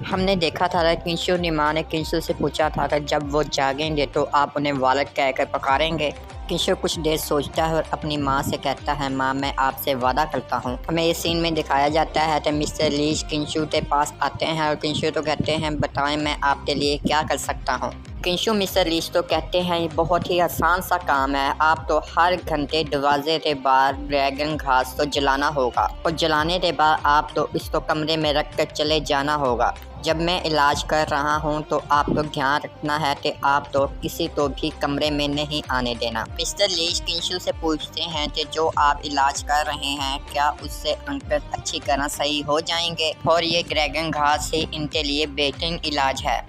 हमने देखा था कि किंशु की माँ ने किंशु से पूछा था कि जब वो जागेंगे तो आप उन्हें वालिद कहकर पुकारेंगे। किंशु कुछ देर सोचता है और अपनी माँ से कहता है, माँ मैं आपसे वादा करता हूँ। हमें इस सीन में दिखाया जाता है कि मिस्टर लीच किंशु के पास आते हैं और किंशु तो कहते हैं, बताएं मैं आपके लिए क्या कर सकता हूँ। किंशु मिस्टर लीच तो कहते हैं, ये बहुत ही आसान सा काम है, आप तो हर घंटे दरवाजे के बाहर ड्रैगन घास तो जलाना होगा और जलाने के बाद आप तो इसको कमरे में रख कर चले जाना होगा। जब मैं इलाज कर रहा हूं तो आप तो ध्यान रखना है कि आप तो किसी को भी कमरे में नहीं आने देना। मिस्टर लीच किंशु से पूछते हैं कि जो आप इलाज कर रहे हैं क्या उससे अंकल अच्छी तरह सही हो जाएंगे और ये ड्रैगन घास ही इनके लिए बेहतरीन इलाज है।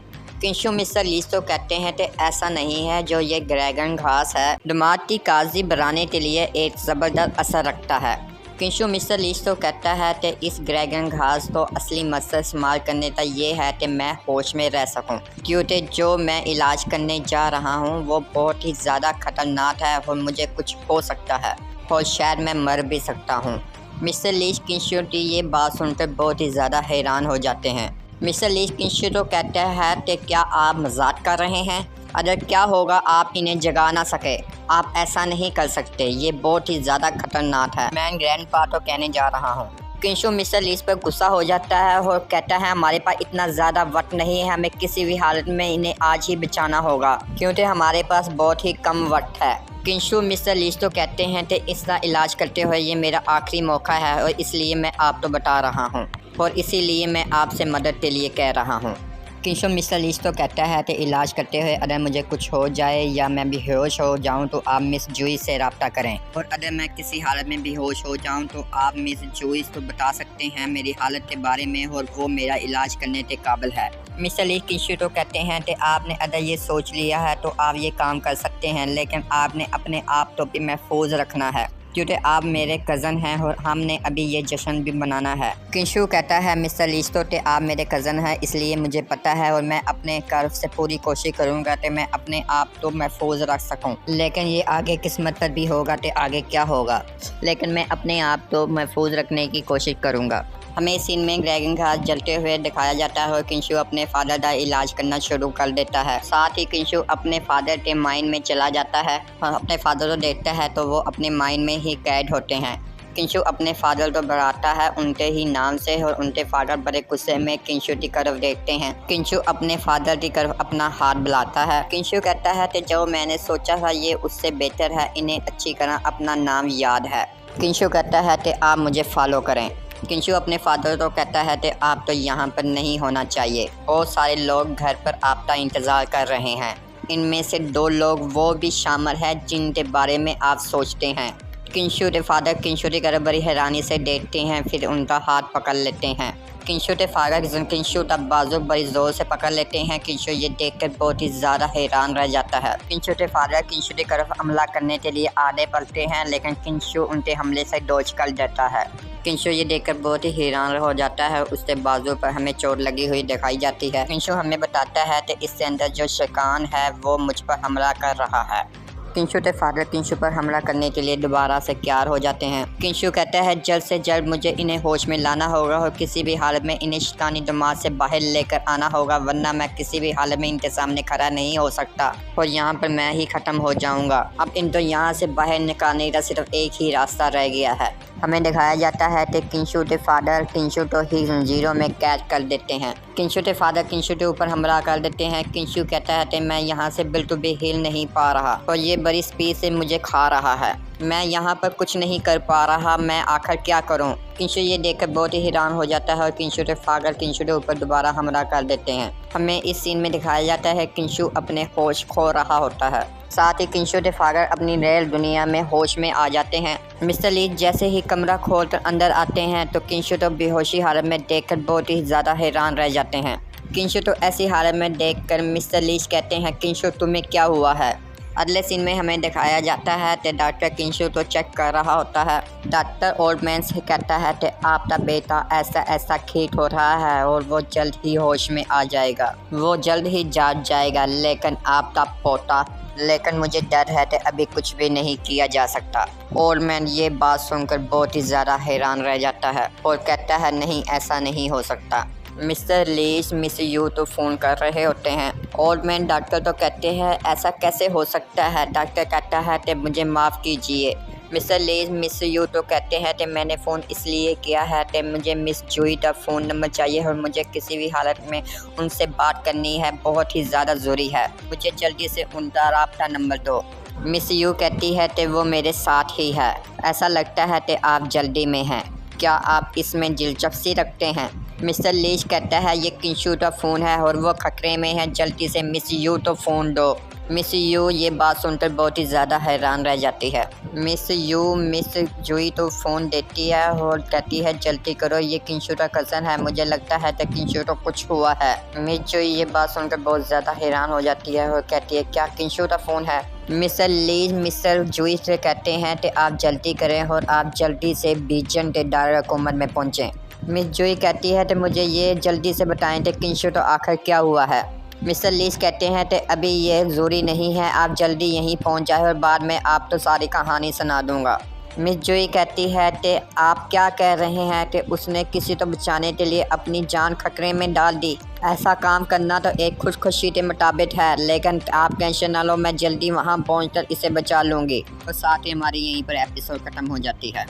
किंशु मिस्टर लीच तो कहते हैं कि ऐसा नहीं है, जो ये ड्रैगन घास है दिमाग की ताज़गी बढ़ाने के लिए एक ज़बरदस्त असर रखता है। किंशु मिस्टर लीच तो कहता है कि इस ड्रैगन घास को असली मकसद इस्तेमाल करने का ये है कि मैं होश में रह सकूं, क्योंकि जो मैं इलाज करने जा रहा हूं वो बहुत ही ज़्यादा खतरनाक है और मुझे कुछ हो सकता है और शायद मैं मर भी सकता हूं। मिस्टर लीच किंशु की ये बात सुनकर बहुत ही ज़्यादा हैरान हो जाते हैं। मिस्टर लीच किंशु तो कहता है कि क्या आप मजाक कर रहे हैं? अगर क्या होगा आप इन्हें जगा ना सके? आप ऐसा नहीं कर सकते, ये बहुत ही ज़्यादा खतरनाक है, मैं ग्रैंडपा तो कहने जा रहा हूँ। किंशु मिस्टर लीच पर गुस्सा हो जाता है और कहता है, हमारे पास इतना ज़्यादा वक्त नहीं है, हमें किसी भी हालत में इन्हें आज ही बचाना होगा क्योंकि हमारे पास बहुत ही कम वक्त है। किंशु मिस्टर लीच तो कहते हैं कि इसका इलाज करते हुए ये मेरा आखिरी मौका है और इसलिए मैं आपको बता रहा हूँ और इसीलिए मैं आपसे मदद के लिए कह रहा हूँ। किंशु मिस्टर लीच तो कहता है कि इलाज करते हुए अगर मुझे कुछ हो जाए या मैं बेहोश हो जाऊं तो आप मिस जूइस से रब्ता करें, और अगर मैं किसी हालत में बेहोश हो जाऊं तो आप मिस जूइस को बता सकते हैं मेरी हालत के बारे में और वो मेरा इलाज करने के काबिल है। मिस्टर लीच किंशु तो कहते हैं कि आपने अगर ये सोच लिया है तो आप ये काम कर सकते हैं, लेकिन आपने अपने आप को भी महफूज रखना है क्योंकि आप मेरे कज़न हैं और हमने अभी ये जश्न भी मनाना है। किंशु कहता है, मिस्टर लीच तो आप मेरे कज़न हैं इसलिए मुझे पता है और मैं अपने तरफ से पूरी कोशिश करूंगा कि मैं अपने आप को महफूज रख सकूं, लेकिन ये आगे किस्मत पर भी होगा कि आगे क्या होगा, लेकिन मैं अपने आप को महफूज रखने की कोशिश करूँगा। हमें इस सीन में ड्रैगन घास जलते हुए दिखाया जाता है और किंशु अपने फादर का इलाज करना शुरू कर देता है। साथ ही किंशु अपने फादर के माइंड में चला जाता है और अपने फादर को देखता है तो वो अपने माइंड में ही कैद होते हैं। किंशु अपने फादर को बढ़ाता है उनके ही नाम से और उनके फादर बड़े गुस्से में किंशु की तरफ देखते हैं। किंशु अपने फादर की तरफ अपना हाथ बुलाता है। किंशु कहता है कि जो मैंने सोचा था ये उससे बेहतर है, इन्हें अच्छी तरह अपना नाम याद है। किंशु कहता है कि आप मुझे फॉलो करें। किंशु अपने फादर को कहता है कि आप तो यहाँ पर नहीं होना चाहिए, बहुत सारे लोग घर पर आपका इंतज़ार कर रहे हैं, इनमें से 2 लोग वो भी शामिल हैं जिनके बारे में आप सोचते हैं। किंशु के फादर किंशु की तरफ बड़ी हैरानी से देखते हैं, फिर उनका हाथ पकड़ लेते हैं। किंशु के फादर किंशु का बाजू बड़ी ज़ोर से पकड़ लेते हैं। किंशु ये देखकर बहुत ही ज़्यादा हैरान रह जाता है। किंशु के फादर किंशु की तरफ हमला करने के लिए आगे बढ़ते हैं, लेकिन किंशु उनके हमले से डॉज कर जाता है। किंशु ये देखकर बहुत ही हैरान हो जाता है, उसके बाजू पर हमें चोट लगी हुई दिखाई जाती है। किंशु हमें बताता है कि इसके अंदर जो शैतान है वो मुझ पर हमला कर रहा है। किंशु के फादर किंशु पर हमला करने के लिए दोबारा से तैयार हो जाते हैं। किंशु कहता है, जल्द से जल्द मुझे इन्हें होश में लाना होगा और किसी भी हालत में इन्हें शैतानी दिमाग से बाहर लेकर आना होगा, वरना मैं किसी भी हालत में इनके सामने खड़ा नहीं हो सकता और यहाँ पर मैं ही ख़त्म हो जाऊँगा। अब इनको यहाँ से बाहर निकालने का सिर्फ एक ही रास्ता रह गया है। हमें दिखाया जाता है कि किंशु के फादर किंशु को ही जंजीरों में कैद कर देते हैं। किंशु के फादर किंशु के ऊपर हमला कर देते हैं। किंशु कहता है कि मैं यहाँ से बिल्कुल भी हिल नहीं पा रहा और ये बड़ी स्पीड से मुझे खा रहा है, मैं यहाँ पर कुछ नहीं कर पा रहा, मैं आखिर क्या करूँ। किंशु ये देखकर बहुत ही हैरान हो जाता है और किंशु के फादर किंशु के ऊपर दोबारा हमला कर देते हैं। हमें इस सीन में दिखाया जाता है किंशु अपने होश खो रहा होता है। साथ ही किंशु के फादर अपनी रियल दुनिया में होश में आ जाते हैं। मिस्टर लीच जैसे ही कमरा खोलकर अंदर आते हैं तो किंशु तो बेहोशी हालत में देखकर बहुत ही ज़्यादा हैरान रह जाते हैं। किंशु तो ऐसी हालत में देखकर मिस्टर लीच कहते हैं, किंशु तुम्हें क्या हुआ है? अगले सीन में हमें दिखाया जाता है कि डॉक्टर किंशु तो चेक कर रहा होता है। डॉक्टर ओल्ड मैन से कहता है कि आपका बेटा ऐसा ऐसा ठीक हो रहा है और वो जल्द ही होश में आ जाएगा, वो जल्द ही जाग जाएगा। लेकिन आपका पोता, लेकिन मुझे डर है कि अभी कुछ भी नहीं किया जा सकता। ओल्ड मैन ये बात सुनकर बहुत ही ज़्यादा हैरान रह जाता है और कहता है नहीं, ऐसा नहीं हो सकता। मिस्टर लीज मिस यू तो फ़ोन कर रहे होते हैं। ओल्ड मैन डॉक्टर तो कहते हैं ऐसा कैसे हो सकता है। डॉक्टर कहता है कि मुझे माफ़ कीजिए। मिस्टर लीज मिस यू तो कहते हैं कि मैंने फ़ोन इसलिए किया है कि मुझे मिस जूही का फ़ोन नंबर चाहिए और मुझे किसी भी हालत में उनसे बात करनी है, बहुत ही ज़्यादा ज़रूरी है, मुझे जल्दी से उनका राब्ता नंबर दो। मिस यू कहती है कि वो मेरे साथ ही है, ऐसा लगता है कि आप जल्दी में हैं, क्या आप इसमें दिलचस्पी रखते हैं। मिस्टर लीज कहता है ये किंशु का फ़ोन है और वो खतरे में है, जल्दी से मिस यू तो फ़ोन दो। मिस यू ये बात सुनकर बहुत ही ज़्यादा हैरान रह जाती है। मिस यू मिस जूही तो फ़ोन देती है और कहती है जल्दी करो, ये किंशु का कज़न है, मुझे लगता है कि किंशु को कुछ हुआ है। मिस जूही ये बात सुनकर बहुत ज़्यादा हैरान हो जाती है और कहती है क्या किंशु का फ़ोन है। मिस्टर लीज मिस्टर जूही से कहते हैं कि आप जल्दी करें और आप जल्दी से बीजन के दायरा हुकूमत में पहुँचें। मिस जूही कहती है कि मुझे ये जल्दी से बताएं कि किंशु तो आखिर क्या हुआ है। मिस्टर लीज कहते हैं कि अभी ये ज़रूरी नहीं है, आप जल्दी यहीं पहुंच जाए और बाद में आप तो सारी कहानी सुना दूंगा। मिस जूही कहती है कि आप क्या कह रहे हैं कि उसने किसी को बचाने के लिए अपनी जान खतरे में डाल दी। ऐसा काम करना तो एक खुदकुशी के मुताबिक है, लेकिन आप टेंशन ना लो, मैं जल्दी वहां पहुंचकर इसे बचा लूँगी। और साथ ही हमारी यहीं पर एपिसोड ख़त्म हो जाती है।